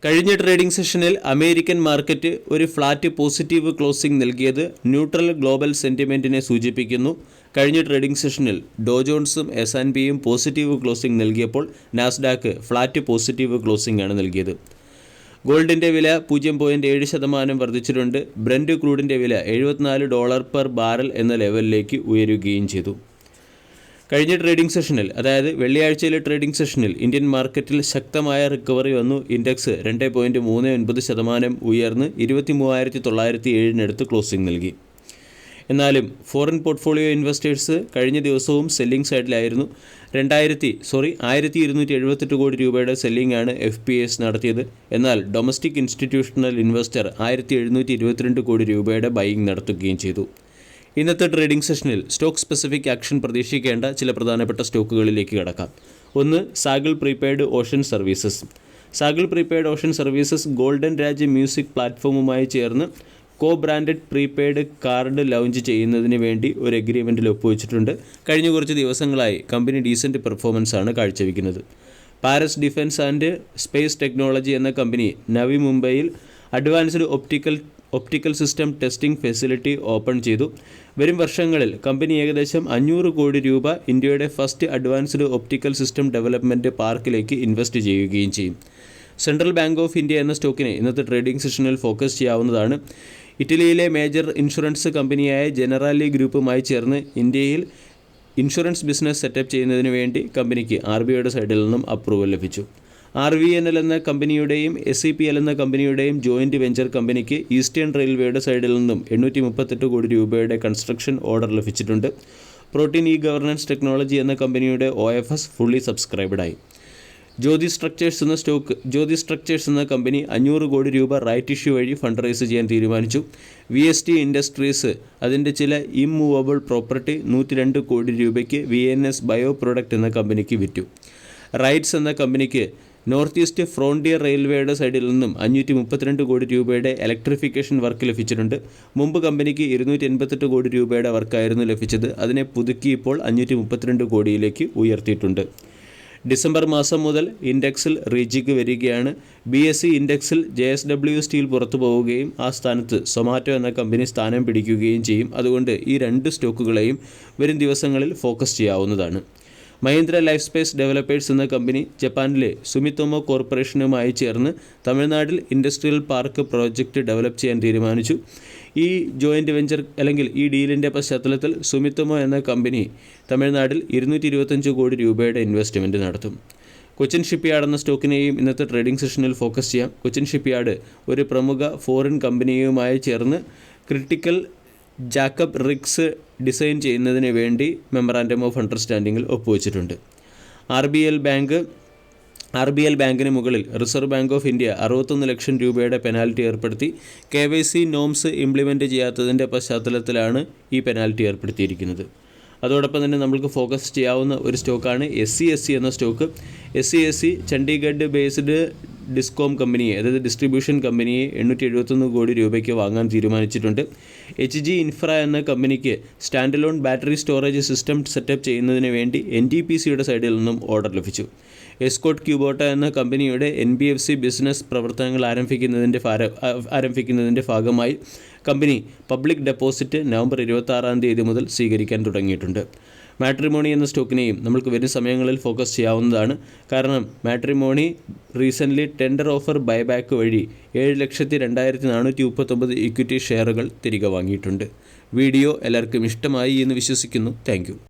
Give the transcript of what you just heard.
കഴിഞ്ഞ ട്രേഡിംഗ് സെഷനിൽ American market ഒരു ഫ്ലാറ്റ് പോസിറ്റീവ് ക്ലോസിംഗ് നൽകിയത് ന്യൂട്രൽ ഗ്ലോബൽ സെന്റിമെന്റിനെ സൂചിപ്പിക്കുന്നു. കഴിഞ്ഞ ട്രേഡിംഗ് സെഷനിൽ ഡോ ജോൺസും S&Pയും പോസിറ്റീവ് ക്ലോസിംഗ് നൽകിയപ്പോൾ നാസ്ഡാക്ക് ഫ്ലാറ്റ് പോസിറ്റീവ് ക്ലോസിംഗ് ആണ് നൽകിയത്. ഗോൾഡിൻ്റെ വില 0.7% വർദ്ധിച്ചിട്ടുണ്ട്. ബ്രന്റ് ക്രൂഡിൻ്റെ വില $74 പെർ ബാരൽ എന്ന ലെവലിലേക്ക് ഉയരുകയും ചെയ്തു. കഴിഞ്ഞ ട്രേഡിംഗ് സെഷനിൽ, അതായത് വെള്ളിയാഴ്ചയിലെ ട്രേഡിംഗ് സെഷനിൽ ഇന്ത്യൻ മാർക്കറ്റിൽ ശക്തമായ റിക്കവറി വന്നു. ഇൻഡെക്സ് 2.39% ഉയർന്ന് 23,907 ക്ലോസിംഗ് നൽകി. എന്നാലും ഫോറിൻ പോർട്ട്ഫോളിയോ ഇൻവെസ്റ്റേഴ്സ് കഴിഞ്ഞ ദിവസവും സെല്ലിംഗ് സൈഡിലായിരുന്നു. 1,278 കോടി രൂപയുടെ സെല്ലിംഗ് ആണ് FPIs നടത്തിയത്. എന്നാൽ ഡൊമസ്റ്റിക് ഇൻസ്റ്റിറ്റ്യൂഷണൽ ഇൻവെസ്റ്റർ 1,722 കോടി രൂപയുടെ ബൈയിങ് നടത്തുകയും ചെയ്തു. ഇന്നത്തെ ട്രേഡിംഗ് സെഷനിൽ സ്റ്റോക്ക് സ്പെസിഫിക് ആക്ഷൻ പ്രതീക്ഷിക്കേണ്ട ചില പ്രധാനപ്പെട്ട സ്റ്റോക്കുകളിലേക്ക് കടക്കാം. ഒന്ന്, സാഗിൾ പ്രീപെയ്ഡ് ഓഷൻ സർവീസസ്. സാഗിൾ prepaid ocean services golden Raj music പ്ലാറ്റ്ഫോമുമായി ചേർന്ന് ബ്രാൻഡഡ് പ്രീപെയ്ഡ് കാർഡ് ലോഞ്ച് ചെയ്യുന്നതിന് വേണ്ടി ഒരു എഗ്രിമെൻറ്റിൽ ഒപ്പുവെച്ചിട്ടുണ്ട്. കഴിഞ്ഞ കുറച്ച് ദിവസങ്ങളായി കമ്പനി ഡീസൻറ്റ് പെർഫോമൻസ് ആണ് കാഴ്ചവെക്കുന്നത്. Paras defence and space technology എന്ന കമ്പനി നവി മുംബൈയിൽ advanced optical system testing facility open ചെയ്തു. വരും വർഷങ്ങളിൽ കമ്പനി ഏകദേശം 500 കോടി രൂപ ഇന്ത്യയുടെ first advanced optical system development പാർക്കിലേക്ക് ഇൻവെസ്റ്റ് ചെയ്യുകയും ചെയ്യും. സെൻട്രൽ ബാങ്ക് ഓഫ് ഇന്ത്യ എന്ന സ്റ്റോക്കിനെ ഇന്നത്തെ ട്രേഡിംഗ് സെഷനിൽ ഫോക്കസ് ചെയ്യാവുന്നതാണ്. ഇറ്റലിയിലെ മേജർ ഇൻഷുറൻസ് കമ്പനിയായ ജനറാലി ഗ്രൂപ്പുമായി ചേർന്ന് ഇന്ത്യയിൽ ഇൻഷുറൻസ് ബിസിനസ് സെറ്റപ്പ് ചെയ്യുന്നതിന് വേണ്ടി കമ്പനിക്ക് RBIയുടെ സൈഡിൽ നിന്നും അപ്രൂവൽ ലഭിച്ചു. RVNL എന്ന കമ്പനിയുടെയും SEPL എന്ന കമ്പനിയുടെയും ജോയിൻറ്റ് വെഞ്ചർ കമ്പനിക്ക് ഈസ്റ്റേൺ റെയിൽവേയുടെ സൈഡിൽ നിന്നും 838 കോടി രൂപയുടെ കൺസ്ട്രക്ഷൻ ഓർഡർ ലഭിച്ചിട്ടുണ്ട്. പ്രോട്ടീൻ ഗവർണൻസ് ടെക്നോളജി എന്ന കമ്പനിയുടെ OFS ഫുള്ളി സബ്സ്ക്രൈബ്ഡായി. ജ്യോതി സ്ട്രക്ചേഴ്സ് എന്ന കമ്പനി 500 കോടി രൂപ റൈറ്റ് ഇഷ്യൂ വഴി ഫണ്ട് റൈസ് ചെയ്യാൻ തീരുമാനിച്ചു. VST ഇൻഡസ്ട്രീസ് അതിൻ്റെ ചില ഇമ്മൂവബിൾ പ്രോപ്പർട്ടി 102 കോടി രൂപയ്ക്ക് VNS ബയോ പ്രൊഡക്റ്റ് എന്ന കമ്പനിക്ക് വിറ്റു. റൈറ്റ്സ് എന്ന കമ്പനിക്ക് നോർത്ത് ഈസ്റ്റ് ഫ്രോണ്ടിയർ റെയിൽവേയുടെ സൈഡിൽ നിന്നും 532 കോടി രൂപയുടെ ഇലക്ട്രിഫിക്കേഷൻ വർക്ക് ലഭിച്ചിട്ടുണ്ട്. മുമ്പ് കമ്പനിക്ക് 288 കോടി രൂപയുടെ വർക്കായിരുന്നു ലഭിച്ചത്. അതിനെ പുതുക്കി ഇപ്പോൾ 532 കോടിയിലേക്ക് ഉയർത്തിയിട്ടുണ്ട്. ഡിസംബർ മാസം മുതൽ ഇൻഡെക്സിൽ റീജിക്ക് വരികയാണ്. BSE ഇൻഡെക്സിൽ JSW സ്റ്റീൽ പുറത്തു പോവുകയും ആ സ്ഥാനത്ത് സൊമാറ്റോ എന്ന കമ്പനി സ്ഥാനം പിടിക്കുകയും ചെയ്യും. അതുകൊണ്ട് ഈ രണ്ട് സ്റ്റോക്കുകളെയും വരും ദിവസങ്ങളിൽ ഫോക്കസ് ചെയ്യാവുന്നതാണ്. മഹീന്ദ്ര ലൈഫ് സ്പേസ് ഡെവലപ്പേഴ്സ് എന്ന കമ്പനി ജപ്പാനിലെ സുമിത്തോമോ കോർപ്പറേഷനുമായി ചേർന്ന് തമിഴ്നാട്ടിൽ ഇൻഡസ്ട്രിയൽ പാർക്ക് പ്രോജക്റ്റ് ഡെവലപ്പ് ചെയ്യാൻ തീരുമാനിച്ചു. ഈ ജോയിൻറ്റ് വെഞ്ചർ അല്ലെങ്കിൽ ഈ ഡീലിൻ്റെ പശ്ചാത്തലത്തിൽ സുമിത്തോമോ എന്ന കമ്പനി തമിഴ്നാട്ടിൽ 225 കോടി രൂപയുടെ ഇൻവെസ്റ്റ്മെൻറ്റ് നടത്തും. കൊച്ചിൻ ഷിപ്പ്യാർഡ് എന്ന സ്റ്റോക്കിനെയും ഇന്നത്തെ ട്രേഡിംഗ് സെഷനിൽ ഫോക്കസ് ചെയ്യാം. കൊച്ചിൻ ഷിപ്പ്യാർഡ് ഒരു പ്രമുഖ ഫോറിൻ കമ്പനിയുമായി ചേർന്ന് ക്രിട്ടിക്കൽ ജാക്കബ് റിഗ്സ് ഡിസൈൻ ചെയ്യുന്നതിന് വേണ്ടി മെമ്മറാൻഡം ഓഫ് അണ്ടർസ്റ്റാൻഡിങ്ങിൽ ഒപ്പുവെച്ചിട്ടുണ്ട്. RBL ബാങ്കിന് മുകളിൽ റിസർവ് ബാങ്ക് ഓഫ് ഇന്ത്യ 61 ലക്ഷം രൂപയുടെ പെനാൽറ്റി ഏർപ്പെടുത്തി. KYC നോംസ് ഇംപ്ലിമെൻറ്റ് ചെയ്യാത്തതിൻ്റെ പശ്ചാത്തലത്തിലാണ് ഈ പെനാൽറ്റി ഏർപ്പെടുത്തിയിരിക്കുന്നത്. അതോടൊപ്പം തന്നെ നമ്മൾക്ക് ഫോക്കസ് ചെയ്യാവുന്ന ഒരു സ്റ്റോക്കാണ് SCSE എന്ന stock. SCSE Chandigarh based discom കമ്പനിയെ, അതായത് ഡിസ്ട്രിബ്യൂഷൻ കമ്പനിയെ 871 കോടി രൂപയ്ക്ക് വാങ്ങാൻ തീരുമാനിച്ചിട്ടുണ്ട്. HG ഇൻഫ്ര എന്ന കമ്പനിക്ക് stand alone battery storage system setup ചെയ്യുന്നതിന് വേണ്ടി NTPCയുടെ സൈഡിൽ നിന്നും ഓർഡർ ലഭിച്ചു. എസ്കോട്ട് ക്യൂബോട്ട എന്ന കമ്പനിയുടെ NBFC ബിസിനസ് പ്രവർത്തനങ്ങൾ ആരംഭിക്കുന്നതിൻ്റെ ഭാഗമായി കമ്പനി പബ്ലിക് ഡെപ്പോസിറ്റ് നവംബർ 26 മുതൽ സ്വീകരിക്കാൻ തുടങ്ങിയിട്ടുണ്ട്. മാട്രിമോണി എന്ന സ്റ്റോക്കിനെയും നമ്മൾക്ക് വരും സമയങ്ങളിൽ ഫോക്കസ് ചെയ്യാവുന്നതാണ്. കാരണം matrimony recently tender offer buyback വഴി 7,02,439 ഇക്വിറ്റി ഷെയറുകൾ തിരികെ വാങ്ങിയിട്ടുണ്ട്. വീഡിയോ എല്ലാവർക്കും ഇഷ്ടമായി എന്ന് വിശ്വസിക്കുന്നു. Thank you.